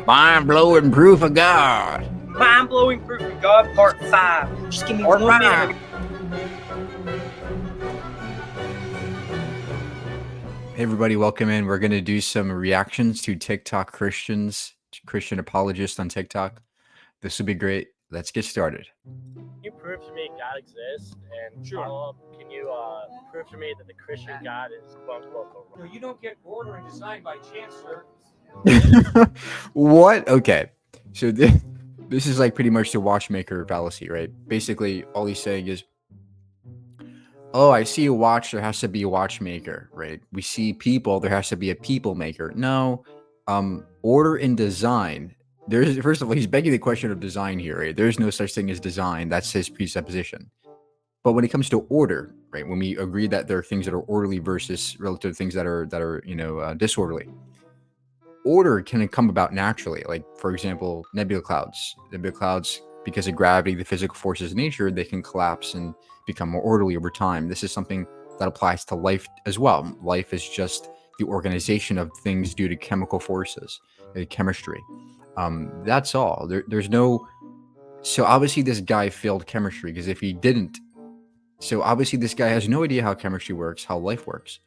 Mind-blowing proof of God. Mind-blowing proof of God, part 5. Just give me Part 1 5. minute. Hey everybody, welcome in. We're going to do some reactions to TikTok Christians, Christian apologists on TikTok. This will be great. Let's get started. Can you prove to me God exists? And follow up, can you prove to me that the Christian God is quote unquote the No, you don't get order and design by chance, sir. What? Okay. So this is like pretty much the watchmaker fallacy, right? Basically, all he's saying is, oh, I see a watch, there has to be a watchmaker, right? We see people, there has to be a people maker. No, order and design. There's, first of all, he's begging the question of design here, right? There's no such thing as design. That's his presupposition. But when it comes to order, right? When we agree that there are things that are orderly versus relative to things that are disorderly, order can come about naturally. Like, for example, nebula clouds. Nebula clouds, because of gravity, the physical forces of nature, they can collapse and become more orderly over time. This is something that applies to life as well. Life is just the organization of things due to chemical forces, chemistry. That's all. There's no. So obviously this guy failed chemistry, because if he didn't, so obviously this guy has no idea how chemistry works, how life works.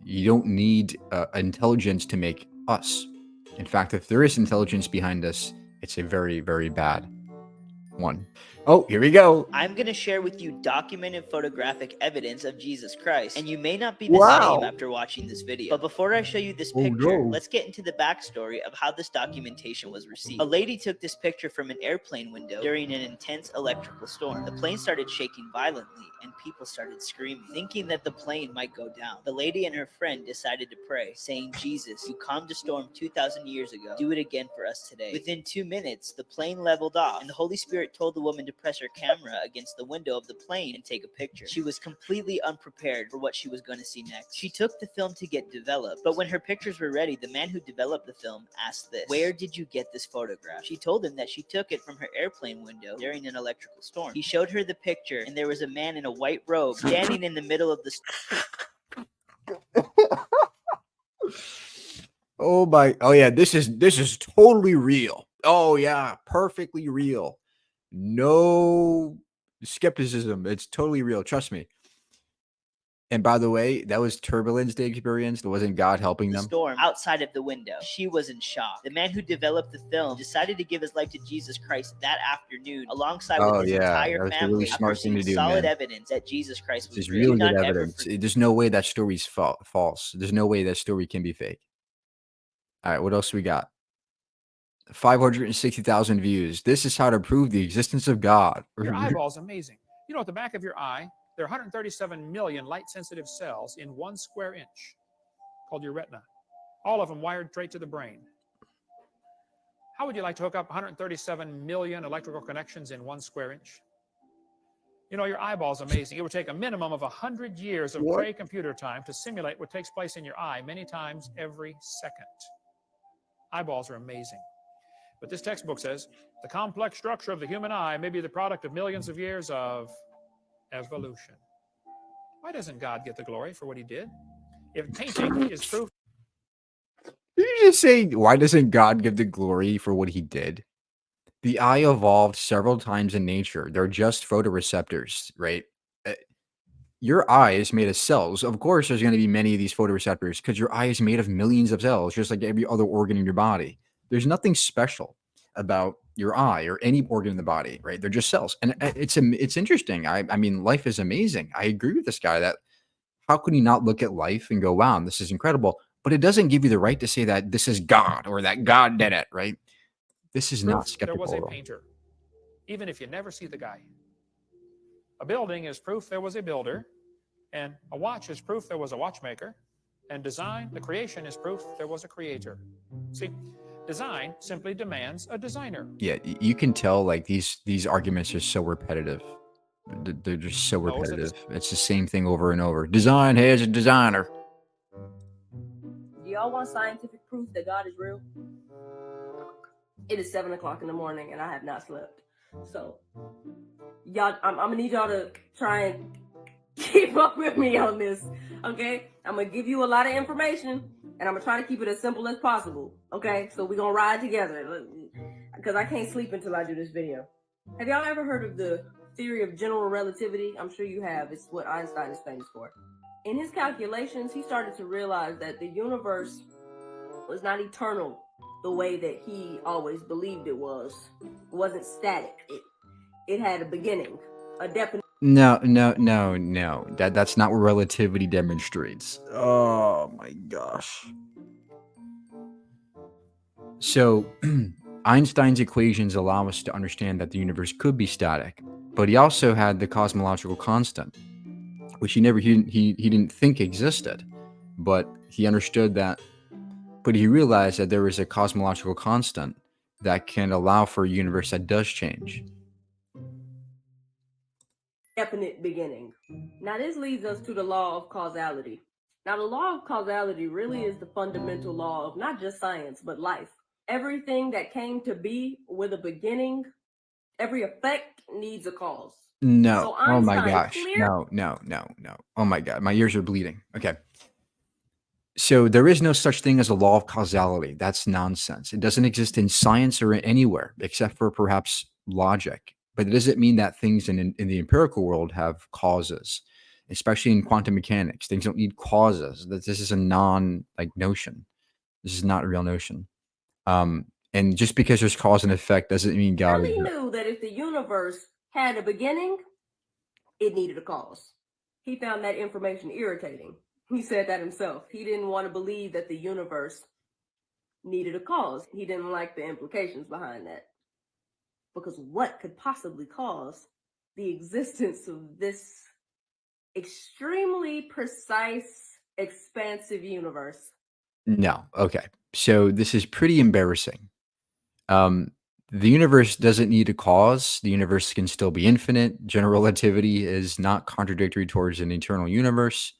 You don't need intelligence to make us. In fact, if there is intelligence behind us, it's a very, very bad one. Oh, here we go. I'm going to share with you documented photographic evidence of Jesus Christ, and you may not be the same after watching this video. But before I show you this picture, let's get into the backstory of how this documentation was received. A lady took this picture from an airplane window during an intense electrical storm. The plane started shaking violently, and people started screaming, thinking that the plane might go down. The lady and her friend decided to pray, saying, Jesus, you calmed a storm 2,000 years ago. Do it again for us today. Within 2 minutes, the plane leveled off, and the Holy Spirit told the woman to press her camera against the window of the plane and take a picture. She was completely unprepared for what she was going to see next. She took the film to get developed, but when her pictures were ready, the man who developed the film asked this: where did you get this photograph? She told him that she took it from her airplane window during an electrical storm. He showed her the picture, and there was a man in a white robe standing in the middle of the Oh yeah, this is totally real. Oh yeah, perfectly real. No skepticism. It's totally real. Trust me. And by the way, that was turbulence they experienced. It wasn't God helping them. storm outside of the window. She was in shock. The man who developed the film decided to give his life to Jesus Christ that afternoon, alongside with his entire that was a family, really smart thing to do, solid man. evidence that Jesus Christ was This is real. really good evidence. There's no way that story's false. There's no way that story can be fake. All right, what else we got? 560,000 views. This is how to prove the existence of God. Your eyeball's amazing. You know, at the back of your eye, there are 137 million light-sensitive cells in 1 square inch, called your retina. All of them wired straight to the brain. How would you like to hook up 137 million electrical connections in 1 square inch? You know, your eyeball's amazing. It would take a minimum of 100 years of Cray computer time to simulate what takes place in your eye many times every second. Eyeballs are amazing. But this textbook says the complex structure of the human eye may be the product of millions of years of evolution. Why doesn't God get the glory for what he did? If painting is proof. Did you just say, why doesn't God give the glory for what he did? The eye evolved several times in nature. They're just photoreceptors, right? Your eye is made of cells. Of course, there's going to be many of these photoreceptors because your eye is made of millions of cells, just like every other organ in your body. There's nothing special about your eye or any organ in the body, right? They're just cells. And it's interesting. I mean, life is amazing. I agree with this guy that how could he not look at life and go, wow, this is incredible? But it doesn't give you the right to say that this is God or that God did it, right? This is not skeptical. There was a painter, even if you never see the guy. A building is proof there was a builder, and a watch is proof there was a watchmaker, and design, the creation, is proof there was a creator. See, design simply demands a designer. Yeah, you can tell like these arguments are so repetitive. They're just so repetitive. It's the same thing over and over. Design has a designer. Do y'all want scientific proof that God is real? It is 7 o'clock in the morning and I have not slept. So, y'all, I'm gonna need y'all to try and keep up with me on this, okay? I'm gonna give you a lot of information, And I'm gonna try to keep it as simple as possible. Okay, so we're gonna ride together because I can't sleep until I do this video. Have y'all ever heard of the theory of general relativity? I'm sure you have. It's what Einstein is famous for. In his calculations, he started to realize that the universe was not eternal the way that he always believed it was. It wasn't static. It had a beginning, a definite. No. That's not what relativity demonstrates. Oh my gosh. So, Einstein's equations allow us to understand that the universe could be static, but he also had the cosmological constant, which he didn't think existed, but he understood that. But he realized that there is a cosmological constant that can allow for a universe that does change. Definite beginning. Now this leads us to the law of causality. Now the law of causality really is the fundamental law of not just science, but life. Everything that came to be with a beginning, every effect needs a cause. No. So Oh my Einstein gosh. clear- No. Oh my God. My ears are bleeding. Okay. So there is no such thing as a law of causality. That's nonsense. It doesn't exist in science or anywhere except for perhaps logic. But it doesn't mean that things in the empirical world have causes, especially in quantum mechanics. Things don't need causes. This is a notion. This is not a real notion. And just because there's cause and effect doesn't mean God is He knew that if the universe had a beginning, it needed a cause. He found that information irritating. He said that himself. He didn't want to believe that the universe needed a cause. He didn't like the implications behind that. Because what could possibly cause the existence of this extremely precise, expansive universe? No. Okay. So this is pretty embarrassing. The universe doesn't need a cause. The universe can still be infinite. General relativity is not contradictory towards an eternal universe.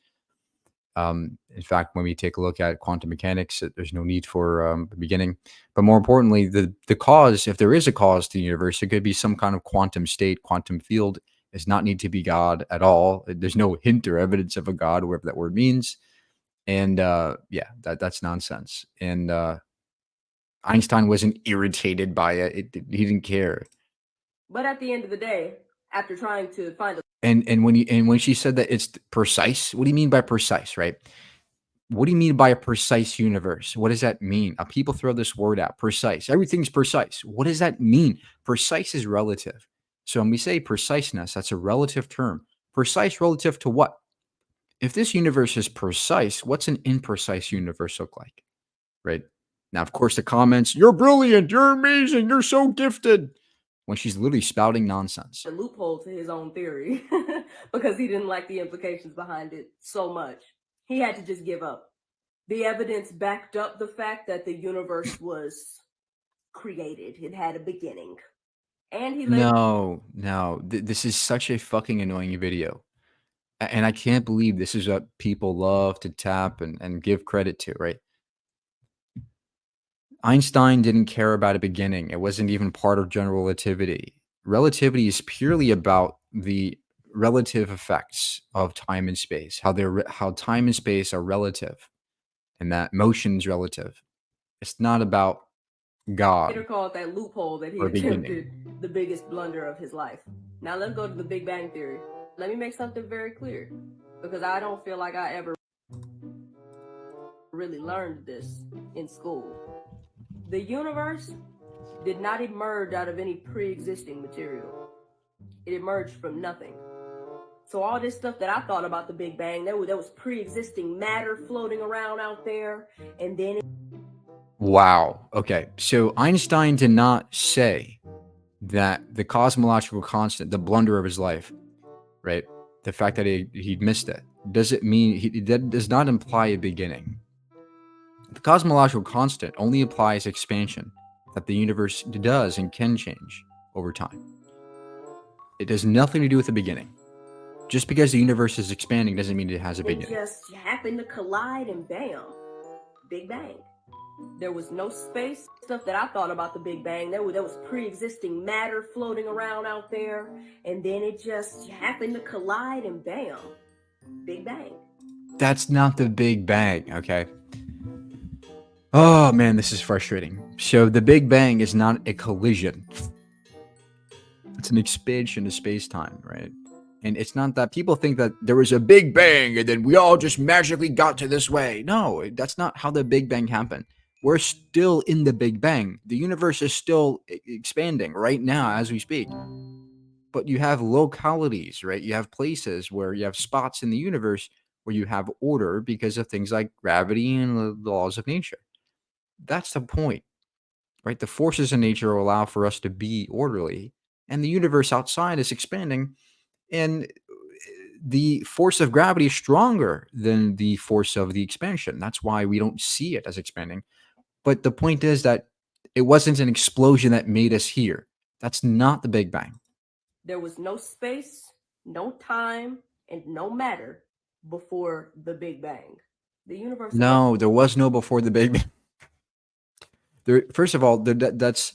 In fact, when we take a look at quantum mechanics, there's no need for a beginning. But more importantly, the cause, if there is a cause to the universe, it could be some kind of quantum state, quantum field. It does not need to be God at all. There's no hint or evidence of a God, whatever that word means. And yeah, that's nonsense. And Einstein wasn't irritated by it. He didn't care. But at the end of the day, after trying to find a And when she said that it's precise, what do you mean by precise, right? What do you mean by a precise universe? What does that mean? People throw this word out, precise. Everything's precise. What does that mean? Precise is relative. So when we say preciseness, that's a relative term. Precise relative to what? If this universe is precise, what's an imprecise universe look like? Right? Now, of course, the comments, you're brilliant, you're amazing, you're so gifted, when she's literally spouting nonsense. a loophole to his own theory because he didn't like the implications behind it so much. He had to just give up. The evidence backed up the fact that the universe was created. It had a beginning. And he No. This is such a fucking annoying video. And I can't believe this is what people love to tap and give credit to, right? Einstein didn't care about a beginning. It wasn't even part of general relativity. Relativity is purely about the relative effects of time and space, how time and space are relative, and that motion is relative. It's not about God later called that loophole that he or beginning. attempted the biggest blunder of his life. Now let's go to the Big Bang Theory. Let me make something very clear, because I don't feel like I ever really learned this in school. The universe did not emerge out of any pre-existing material. It emerged from nothing. So all this stuff that I thought about the Big Bang, there was pre-existing matter floating around out there, and then it Wow. Okay. So Einstein did not say that the cosmological constant, the blunder of his life, right? The fact that he missed it doesn't mean that does not imply a beginning. The cosmological constant only applies expansion, that the universe does and can change over time. It has nothing to do with the beginning. Just because the universe is expanding doesn't mean it has a beginning. just happened to collide and bam, Big Bang. There was no space. Stuff that I thought about the Big Bang, there was pre-existing matter floating around out there, and then it just happened to collide and bam, Big Bang. That's not the Big Bang, okay? Oh man, this is frustrating. So the Big Bang is not a collision. It's an expansion of space-time, right? And it's not that people think that there was a Big Bang and then we all just magically got to this way. No, that's not how the Big Bang happened. We're still in the Big Bang. The universe is still expanding right now as we speak. But you have localities, right? You have places where you have spots in the universe where you have order because of things like gravity and the laws of nature. That's the point, right? The forces in nature allow for us to be orderly, and the universe outside is expanding, and the force of gravity is stronger than the force of the expansion. That's why we don't see it as expanding. But the point is that it wasn't an explosion that made us here. That's not the Big Bang. There was no space, no time, and no matter before the Big Bang. The universe. No, there was no before the Big Bang. First of all, that's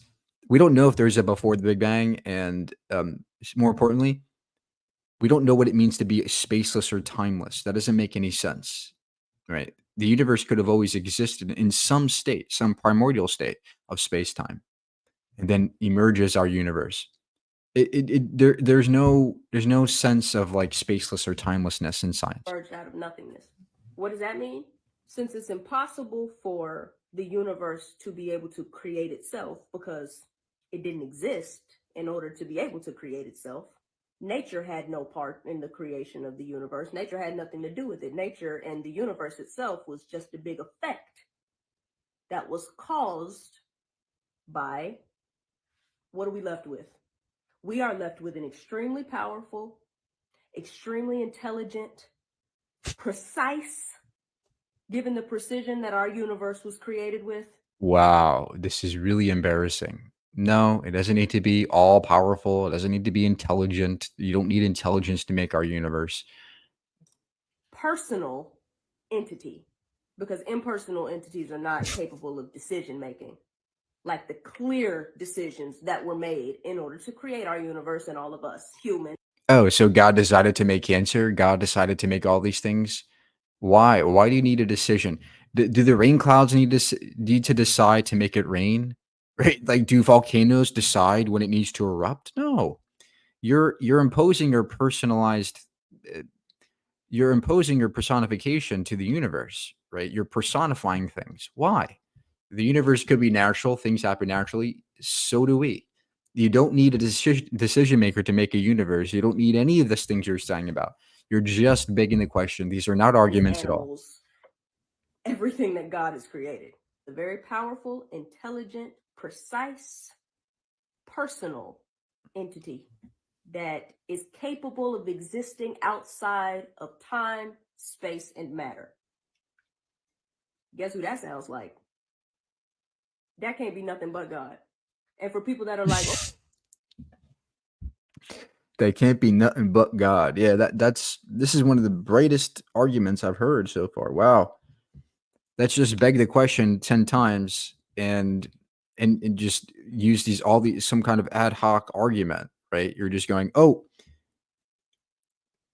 we don't know if there's a before the Big Bang, and more importantly, we don't know what it means to be spaceless or timeless. That doesn't make any sense, right? The universe could have always existed in some state, some primordial state of space time, and then emerges our universe. There's no sense of like spaceless or timelessness in science. Emerged out of nothingness. What does that mean? Since it's impossible for the universe to be able to create itself because it didn't exist in order to be able to create itself, nature had no part in the creation of the universe. Nature had nothing to do with it. Nature and the universe itself was just a big effect that was caused by, what are we left with? We are left with an extremely powerful, extremely intelligent, precise, given the precision that our universe was created with. Wow, this is really embarrassing. No, it doesn't need to be all powerful. It doesn't need to be intelligent. You don't need intelligence to make our universe. Personal entity, because impersonal entities are not capable of decision making, like the clear decisions that were made in order to create our universe and all of us humans. Oh, so God decided to make cancer. God decided to make all these things. Why? Why do you need a decision? Do the rain clouds need to decide to make it rain? Right? Like, do volcanoes decide when it needs to erupt? No. You're imposing your personalized uh, you're imposing your personification to the universe, right? You're personifying things. Why? The universe could be natural, things happen naturally, so do we. You don't need a decision maker to make a universe. You don't need any of these things you're saying about. You're just begging the question. These are not arguments at all. Animals, everything that God has created. The very powerful, intelligent, precise, personal entity that is capable of existing outside of time, space, and matter. Guess who that sounds like? That can't be nothing but God. And for people that are like, They can't be nothing but God. Yeah, this is one of the brightest arguments I've heard so far. Wow. Let's just beg the question 10 times and just use these some kind of ad hoc argument, right? You're just going, "Oh,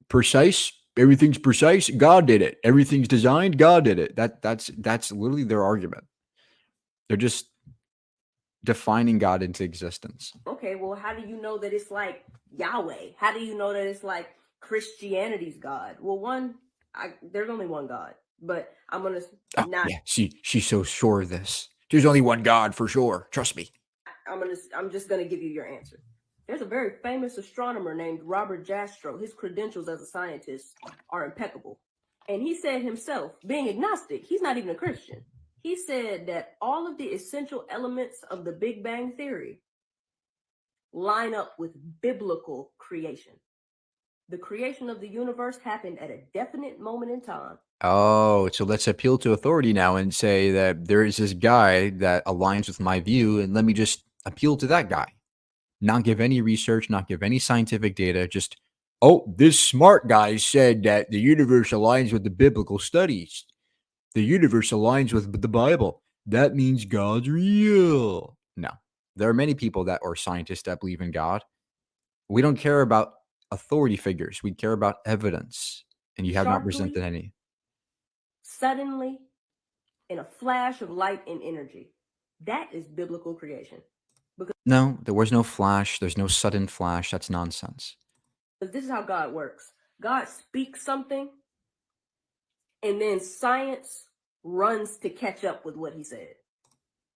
precise, everything's precise, God did it. Everything's designed, God did it." That's literally their argument. They're just defining God into existence. okay, well, how do you know that it's like Yahweh? How do you know that it's like Christianity's God? Well, there's only one God, but I'm gonna not. Yeah, she's so sure of this. There's only one God for sure. Trust me. I'm just gonna give you your answer. There's a very famous astronomer named Robert Jastrow. His credentials as a scientist are impeccable. And he said himself, being agnostic, he's not even a Christian. He said that all of the essential elements of the Big Bang Theory line up with biblical creation. The creation of the universe happened at a definite moment in time. Oh, so let's appeal to authority now and say that there is this guy that aligns with my view, and let me just appeal to that guy. Not give any research, not give any scientific data, just, oh, this smart guy said that the universe aligns with the biblical studies. The universe aligns with the Bible. That means God's real. No, there are many people that are scientists that believe in God. We don't care about authority figures. We care about evidence, and you have not presented any. Suddenly, in a flash of light and energy. That is biblical creation. No, there was no flash. There's no sudden flash. That's nonsense. Because this is how God works. God speaks something, and then science runs to catch up with what he said.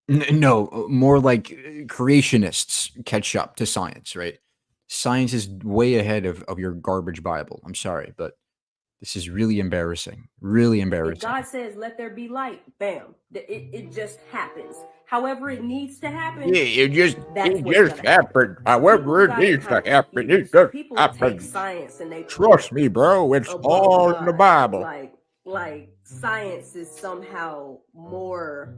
No, more like creationists catch up to science, right? Science is way ahead of your garbage Bible. I'm sorry, but this is really embarrassing. Really If embarrassing. God says, let there be light, bam, it just happens. However it needs to happen. Yeah, it just happen. happened. However it needs to happen, it just People take happened. science and they Trust me, bro. It's above all in the God. Bible. Like science is somehow more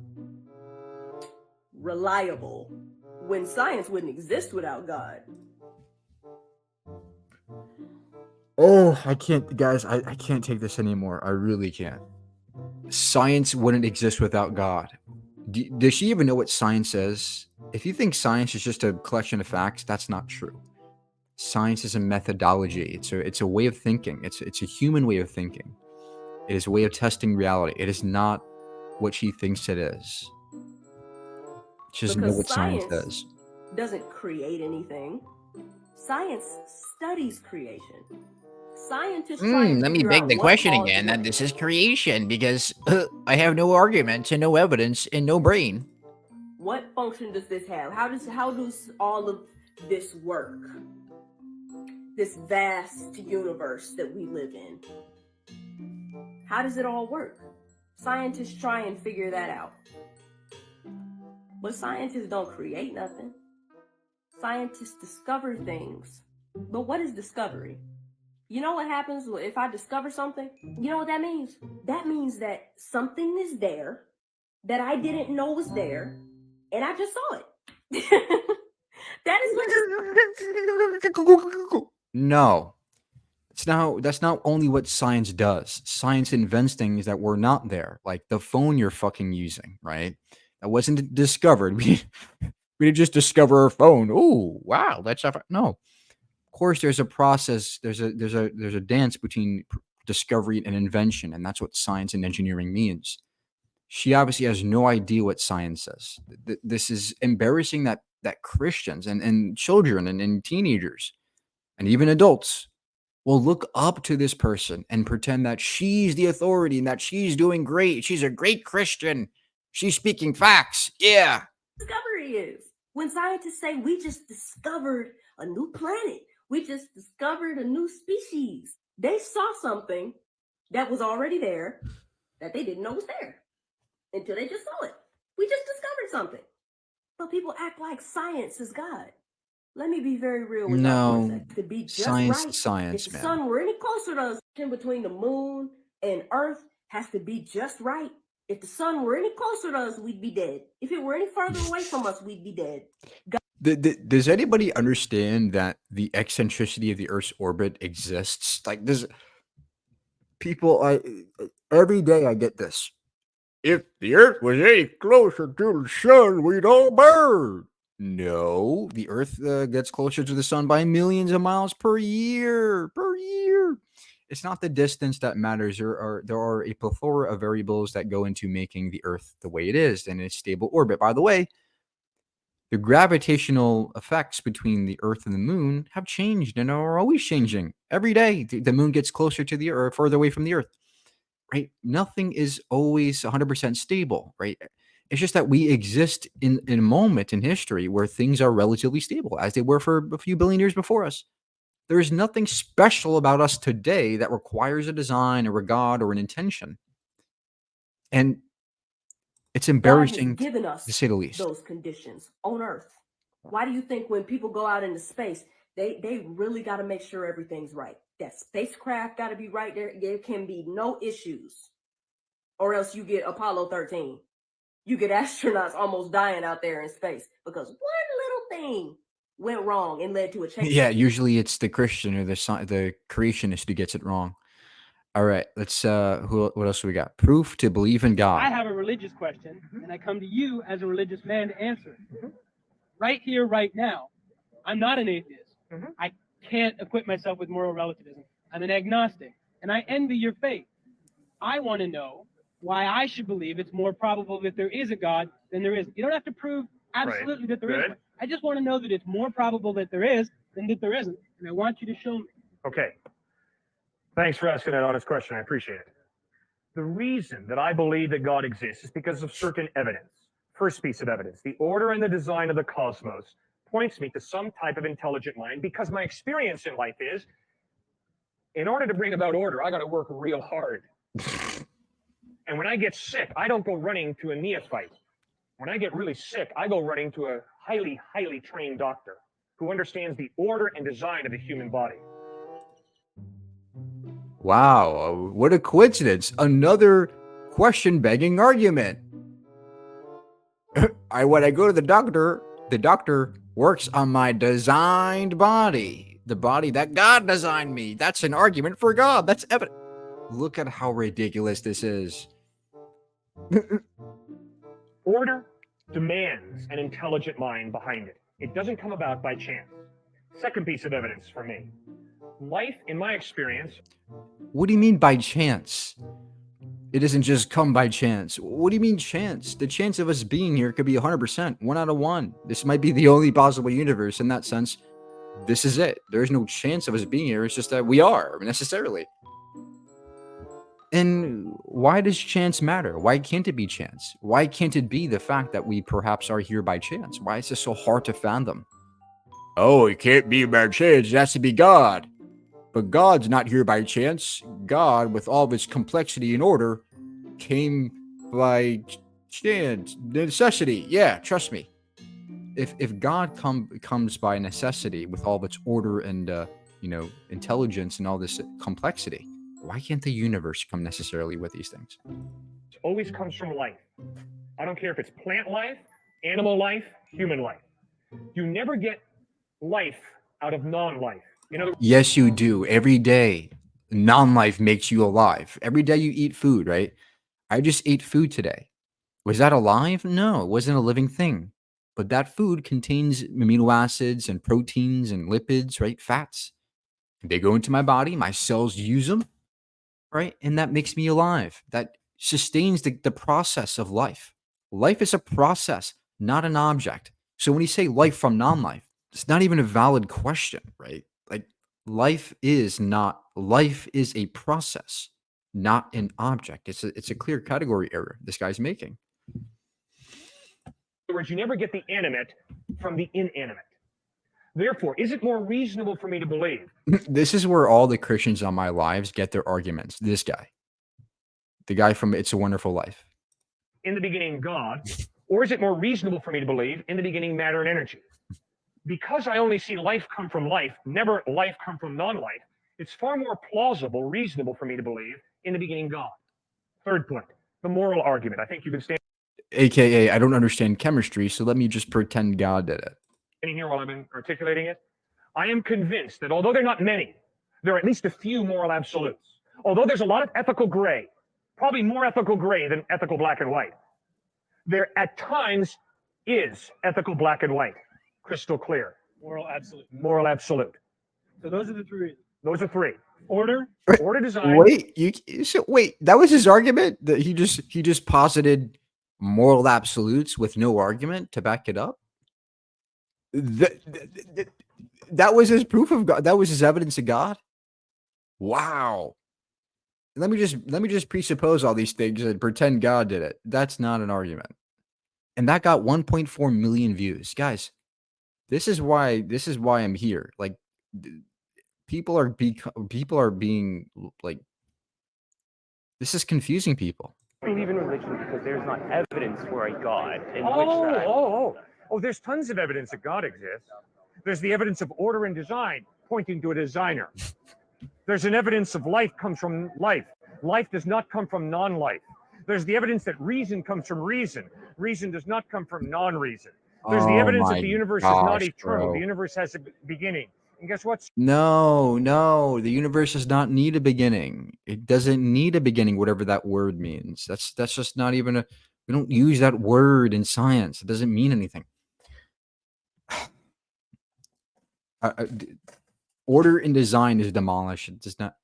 reliable when science wouldn't exist without God. Oh, I can't, guys. I can't take this anymore. I really can't. Science wouldn't exist without God. Does she even know what science is? If you think science is just a collection of facts, that's not true. Science is a methodology. It's a way of thinking. It's a human way of thinking. It is a way of testing reality. It is not what she thinks it is. She doesn't know what science does. Doesn't create anything. Science studies creation. Scientists try and Let me figure beg out the what question caused again that what. this is creation because I have no arguments and no evidence and no brain. What function does this have? How does all of this work? This vast universe that we live in. How does it all work? Scientists try and figure that out. But scientists don't create nothing. Scientists discover things. But what is discovery? You know what happens if I discover something? You know what that means? That means that something is there that I didn't know was there, and I just saw it. That is what. No. That's not only what science does. Science invents things that were not there, like the phone you're fucking using, right? That wasn't discovered. We didn't just discover our phone. Oh, wow, that's no. Of course, there's a process. There's a dance between discovery and invention, and that's what science and engineering means. She obviously has no idea what science is. This is embarrassing that Christians and children and teenagers and even adults will look up to this person and pretend that she's the authority and that she's doing great. She's a great Christian. She's speaking facts. Yeah. Discovery is when scientists say we just discovered a new planet, we just discovered a new species. They saw something that was already there that they didn't know was there until they just saw it. We just discovered something. But people act like science is God. Let me be very real with y'all for a second. To be just science, right, science, if the man. sun were any closer to us, in between the moon and Earth has to be just right. If the sun were any closer to us, we'd be dead. If it were any further away from us, we'd be dead. Does anybody understand that the eccentricity of the Earth's orbit exists? Like, there's people. Every day I get this. If the Earth was any closer to the sun, we'd all burn. No, the Earth gets closer to the sun by millions of miles per year. It's not the distance that matters. There are a plethora of variables that go into making the Earth the way it is in its stable orbit. By the way, the gravitational effects between the Earth and the Moon have changed and are always changing. Every day, the Moon gets closer to the Earth, further away from the Earth. Right? Nothing is always 100% stable, right? It's just that we exist in a moment in history where things are relatively stable, as they were for a few billion years before us. There is nothing special about us today that requires a design or a God or an intention. And it's embarrassing God has given us to say the least. those conditions on Earth. Why do you think when people go out into space, they really got to make sure everything's right? That spacecraft got to be right there. There can be no issues, or else you get Apollo 13. You get astronauts almost dying out there in space because one little thing went wrong and led to a change. Yeah, usually it's the Christian or the creationist who gets it wrong. All right, let's what else do we got? Proof to believe in God. I have a religious question, and I come to you as a religious man to answer it. Right here, right now, I'm not an atheist. I can't equip myself with moral relativism. I'm an agnostic, and I envy your faith. I want to know why I should believe it's more probable that there is a God than there isn't. You don't have to prove absolutely that there is Good. one. I just want to know that it's more probable that there is than that there isn't. And I want you to show me. Okay. Thanks for asking that honest question. I appreciate it. The reason that I believe that God exists is because of certain evidence. First piece of evidence, the order and the design of the cosmos points me to some type of intelligent mind, because my experience in life is, in order to bring about order, I got to work real hard. And when I get sick, I don't go running to a neophyte. When I get really sick, I go running to a highly, highly trained doctor who understands the order and design of the human body. Wow, what a coincidence. Another question-begging argument. When I go to the doctor works on my designed body. The body that God designed me. That's an argument for God. That's evident. Look at how ridiculous this is. Order demands an intelligent mind behind it. It doesn't come about by chance. Second piece of evidence for me. Life, in my experience. What do you mean by chance? It doesn't just come by chance. What do you mean chance? The chance of us being here could be 100%, 1 out of 1. This might be the only possible universe in that sense. This is it. There's no chance of us being here. It's just that we are, necessarily. And why does chance matter? Why can't it be chance? Why can't it be the fact that we perhaps are here by chance? Why is this so hard to fathom? Oh, it can't be by chance. It has to be God. But God's not here by chance. God, with all of its complexity and order, came by chance, necessity. Yeah, trust me. If God comes by necessity with all of its order and intelligence and all this complexity, why can't the universe come necessarily with these things? It always comes from life. I don't care if it's plant life, animal life, human life. You never get life out of non-life. Yes, you do. Every day, non-life makes you alive. Every day you eat food, right? I just ate food today. Was that alive? No, it wasn't a living thing. But that food contains amino acids and proteins and lipids, right? Fats. They go into my body. My cells use them, right? And that makes me alive. That sustains the process of life. Life is a process, not an object. So when you say life from non-life, it's not even a valid question, right? Like life is a process, not an object. It's a clear category error this guy's making. In other words, you never get the animate from the inanimate. Therefore, is it more reasonable for me to believe? This is where all the Christians on my lives get their arguments. This guy, the guy from It's a Wonderful Life. In the beginning, God, or is it more reasonable for me to believe in the beginning, matter and energy? Because I only see life come from life, never life come from non-life, it's far more plausible, reasonable for me to believe in the beginning, God. Third point, the moral argument. I think you've been standing AKA, I don't understand chemistry, so let me just pretend God did it. Here while I've been articulating it. I am convinced that although they're not many, there are at least a few moral absolutes. Although there's a lot of ethical gray, probably more ethical gray than ethical black and white, there at times is ethical black and white, crystal clear. Moral absolute. Moral absolute. So those are the three reasons. Those are three. Order. Order design. Wait, that was his argument? That he just posited moral absolutes with no argument to back it up? That was his proof of God. That was his evidence of God. Wow. Let me just presuppose all these things and pretend God did it. That's not an argument. And that got 1.4 million views. Guys, this is why I'm here. Like people are being like, this is confusing people. I believe in religion because there's not evidence for a God. There's tons of evidence that God exists. There's the evidence of order and design pointing to a designer. There's an evidence of life comes from life. Life does not come from non-life. There's the evidence that reason comes from reason. Reason does not come from non-reason. There's the evidence that the universe is not eternal. The universe has a beginning. And guess what? No, the universe does not need a beginning. It doesn't need a beginning, whatever that word means. That's just not even we don't use that word in science. It doesn't mean anything. Order and design is demolished. It does not.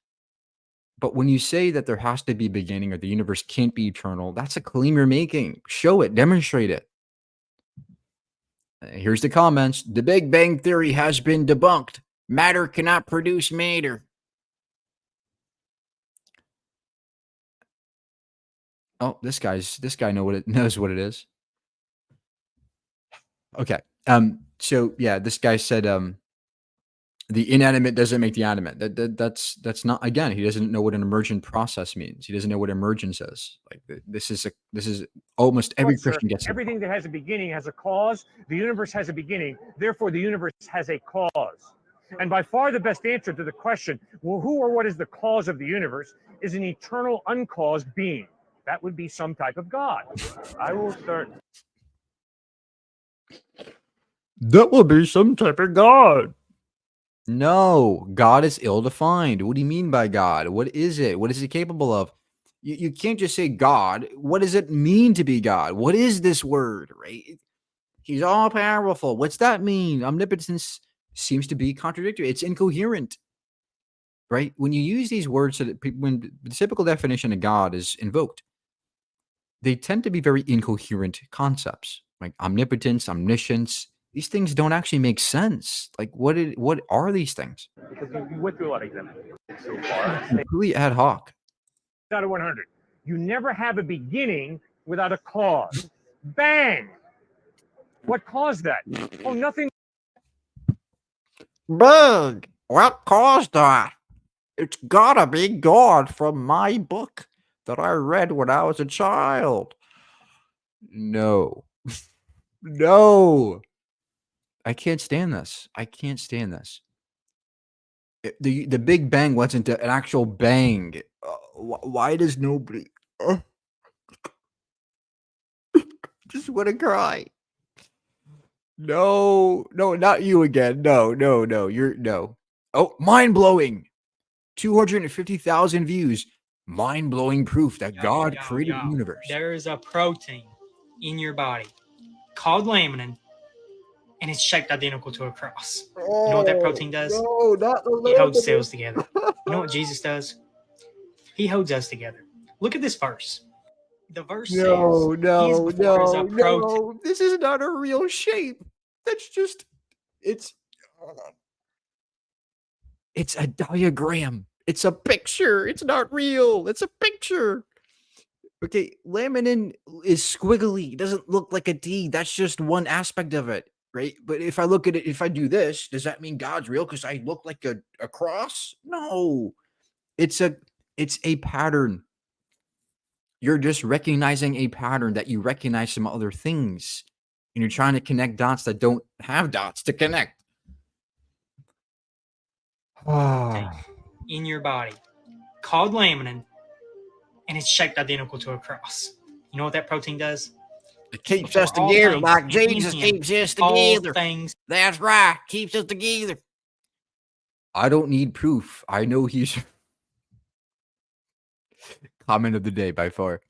But when you say that there has to be a beginning or the universe can't be eternal, that's a claim you're making. Show it, demonstrate it. Here's the comments. The Big Bang Theory has been debunked. Matter cannot produce matter. Oh, this guy knows what it is. Okay. So yeah, this guy said the inanimate doesn't make the animate. That's not, again, he doesn't know what an emergent process means. He doesn't know what emergence is. Like this is almost every Sir, Christian gets it. everything that has a beginning has a cause. The universe has a beginning. Therefore, the universe has a cause. And by far the best answer to the question, well, who or what is the cause of the universe, is an eternal uncaused being. That would be some type of God. I will start. That will be some type of God. No, God is ill-defined. What do you mean by God? What is it? What is it capable of? You can't just say God. What does it mean to be God? What is this word, right? He's all powerful. What's that mean? Omnipotence seems to be contradictory. It's incoherent, right? When you use these words, when the typical definition of God is invoked, they tend to be very incoherent concepts, like omnipotence, omniscience. These things don't actually make sense. Like, what are these things? Because you went through a lot of them so far. Completely ad hoc. Out of 100. You never have a beginning without a cause. Bang! What caused that? Oh, nothing. Big. What caused that? It's gotta be God from my book that I read when I was a child. No. No. I can't stand this. I can't stand this. The Big Bang wasn't an actual bang. Why does nobody just want to cry? No, not you again. No. You're no. Oh, mind blowing. 250,000 views. Mind blowing proof that God created the universe. There is a protein in your body called laminin, and it's shaped identical to a cross. You know what that protein does? No, not the It holds cells together. You know what Jesus does? He holds us together. Look at this verse. The verse says, No. a protein. This is not a real shape. That's just, it's a diagram. It's a picture. It's not real. It's a picture. Okay, laminin is squiggly. It doesn't look like a D. That's just one aspect of it, right? But if I look at it, if I do this, does that mean God's real because I look like a cross? No. It's a pattern. You're just recognizing a pattern that you recognize from other things. And you're trying to connect dots that don't have dots to connect. In your body called laminin, and it's shaped identical to a cross. You know what that protein does? It keeps us together like Jesus keeps us together. Things. That's right. Keeps us together. I don't need proof. I know he's... Comment of the day by far.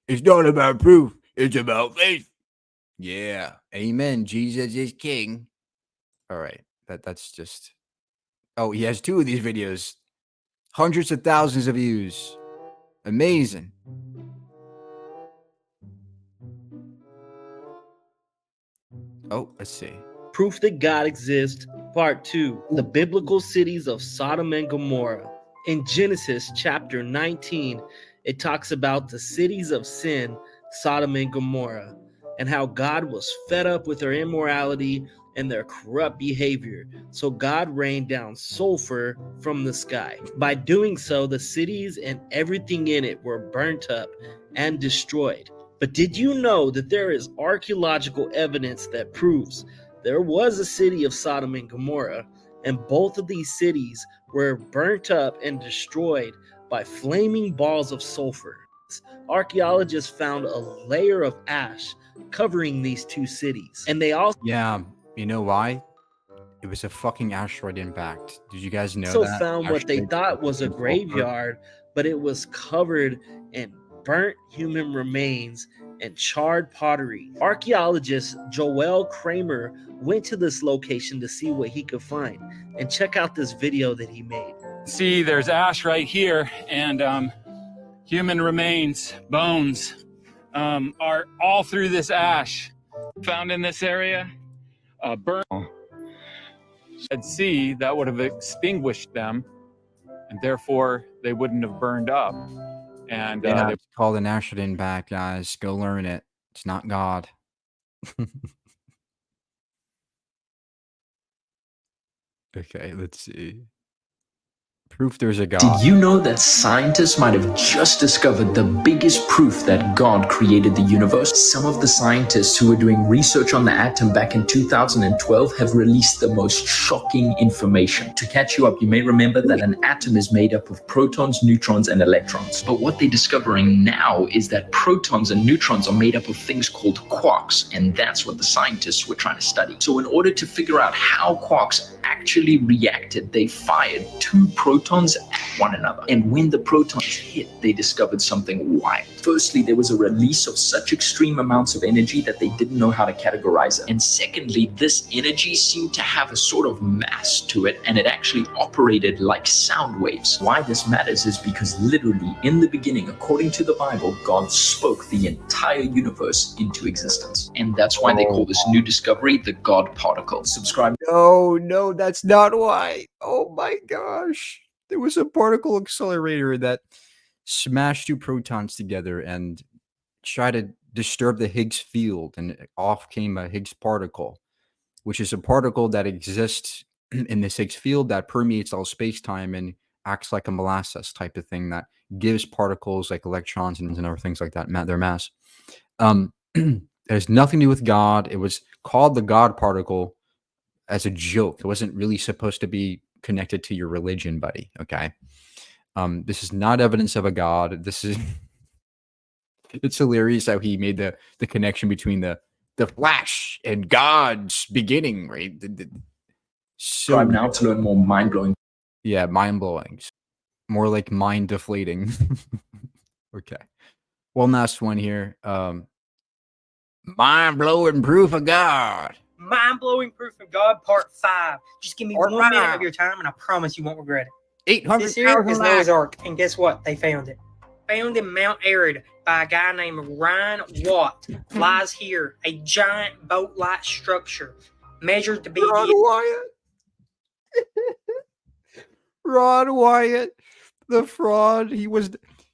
It's not about proof. It's about faith. Yeah. Amen. Jesus is king. All right. That's just... Oh, he has 2 of these videos. Hundreds of thousands of views. Amazing. Oh, let's see. Proof that God exists, Part 2, the biblical cities of Sodom and Gomorrah. In Genesis chapter 19, it talks about the cities of sin, Sodom and Gomorrah, and how God was fed up with their immorality and their corrupt behavior. So God rained down sulfur from the sky. By doing so, the cities and everything in it were burnt up and destroyed. But did you know that there is archaeological evidence that proves there was a city of Sodom and Gomorrah, and both of these cities were burnt up and destroyed by flaming balls of sulfur? Archaeologists found a layer of ash covering these 2 cities, and they also you know why? It was a fucking asteroid impact. Did you guys know that? found what they thought was a graveyard, but it was covered in burnt human remains and charred pottery. Archaeologist Joel Kramer went to this location to see what he could find, and check out this video that he made. see there's ash right here, and human remains, bones, are all through this ash found in this area. Burn at sea, that would have extinguished them, and therefore they wouldn't have burned up. And Yeah, it's called an acid impact, guys. Go learn it. It's not God. Okay, let's see. Proof there's a God. Did you know that scientists might have just discovered the biggest proof that God created the universe? Some of the scientists who were doing research on the atom back in 2012 have released the most shocking information. To catch you up, you may remember that an atom is made up of protons, neutrons, and electrons. But what they're discovering now is that protons and neutrons are made up of things called quarks, and that's what the scientists were trying to study. So in order to figure out how quarks actually reacted, they fired two protons at one another. And when the protons hit, they discovered something wild. Firstly, there was a release of such extreme amounts of energy that they didn't know how to categorize it. And secondly, this energy seemed to have a sort of mass to it, and it actually operated like sound waves. Why this matters is because literally in the beginning, according to the Bible, God spoke the entire universe into existence. And that's why they call this new discovery the God particle. Subscribe. No, that's not why. Oh my gosh. There was a particle accelerator that smashed two protons together and tried to disturb the Higgs field, and off came a Higgs particle, which is a particle that exists in this Higgs field that permeates all space-time and acts like a molasses type of thing that gives particles like electrons and other things like that their mass. It has nothing to do with God. It was called the God particle as a joke. It wasn't really supposed to be connected to your religion, buddy. Okay. This is not evidence of a God. This is it's hilarious how he made the connection between the Flash and God's beginning, right? So Subscribe now to learn more mind-blowing. Yeah, mind-blowing. More like mind deflating. Okay. One last one here. Mind-blowing proof of God. Mind-blowing proof of God, part 5. Just give me Part 1 minute five. of your time, and I promise you won't regret it. 800,000 This here is lives. Noah's Ark, and guess what? They found it. Found in Mount Arid by a guy named Ryan Watt. Lies here, a giant boat-like structure, measured to be Ron Wyatt. Ron Wyatt, the fraud.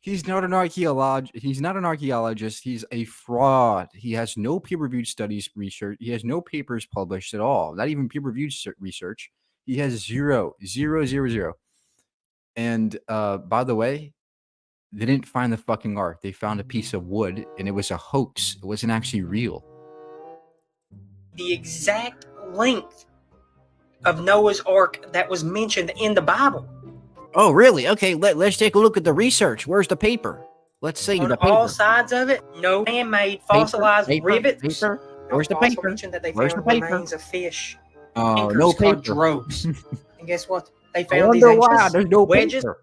He's not an archaeologist. He's not an archaeologist. He's a fraud. He has no peer-reviewed studies research. He has no papers published at all. Not even peer-reviewed research. He has zero. And by the way, they didn't find the fucking ark. They found a piece of wood, and it was a hoax. It wasn't actually real. the exact length of Noah's Ark that was mentioned in the Bible. Oh, really? Okay, let's take a look at the research. Where's the paper? Let's see On the paper. all sides of it, no man-made fossilized rivets. Paper. Where's the Also paper? mentioned that they Where's found the paper? remains of fish. Oh, Anchors no called paper. drogues. And guess what? They I found these wonder why ancient there's no wedges paper.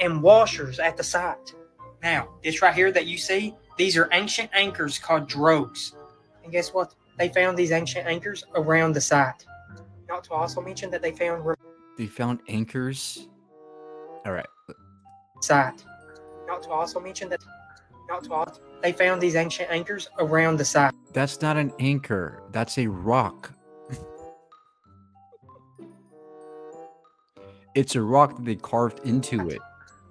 and washers at the site. Now, this right here that you see, these are ancient anchors called drogues. And guess what? They found these ancient anchors around the site. Not to also mention that they found anchors. All right. Site. Not to also mention that they found these ancient anchors around the site. That's not an anchor. That's a rock. It's a rock that they carved into it.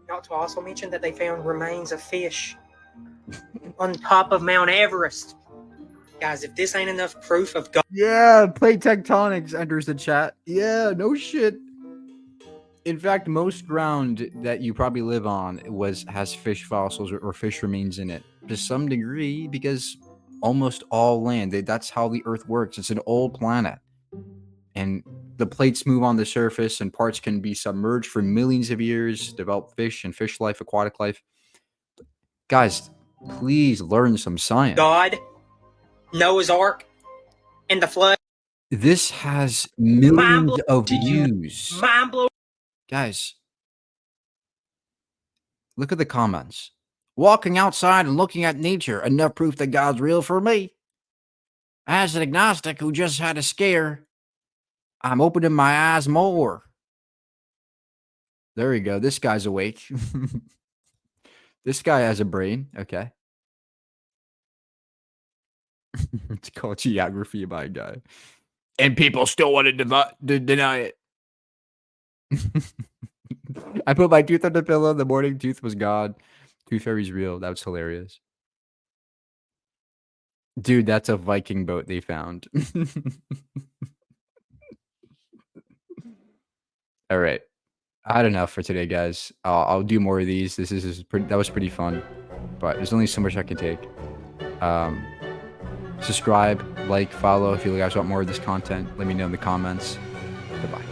Not to also mention that they found remains of fish on top of Mount Everest. Guys, if this ain't enough proof of God. Yeah, plate tectonics enters the chat. Yeah, no shit. In fact, most ground that you probably live on has fish fossils or fish remains in it to some degree, because almost all land, that's how the Earth works. It's an old planet, and the plates move on the surface, and parts can be submerged for millions of years, develop fish and fish life, aquatic life. Guys, please learn some science. God, Noah's Ark, and the flood. This has millions of views. Mind blowing. Guys, look at the comments. Walking outside and looking at nature, enough proof that God's real for me. As an agnostic who just had a scare, I'm opening my eyes more. There we go. This guy's awake. This guy has a brain. Okay. It's called geography by a guy. And people still want to deny it. I put my tooth on the pillow. The morning tooth was gone. Tooth fairy's real. That was hilarious. Dude, that's a Viking boat they found. All right. I had enough for today, guys. I'll do more of these. That was pretty fun, but there's only so much I can take. Subscribe, like, follow if you guys want more of this content. Let me know in the comments. Goodbye.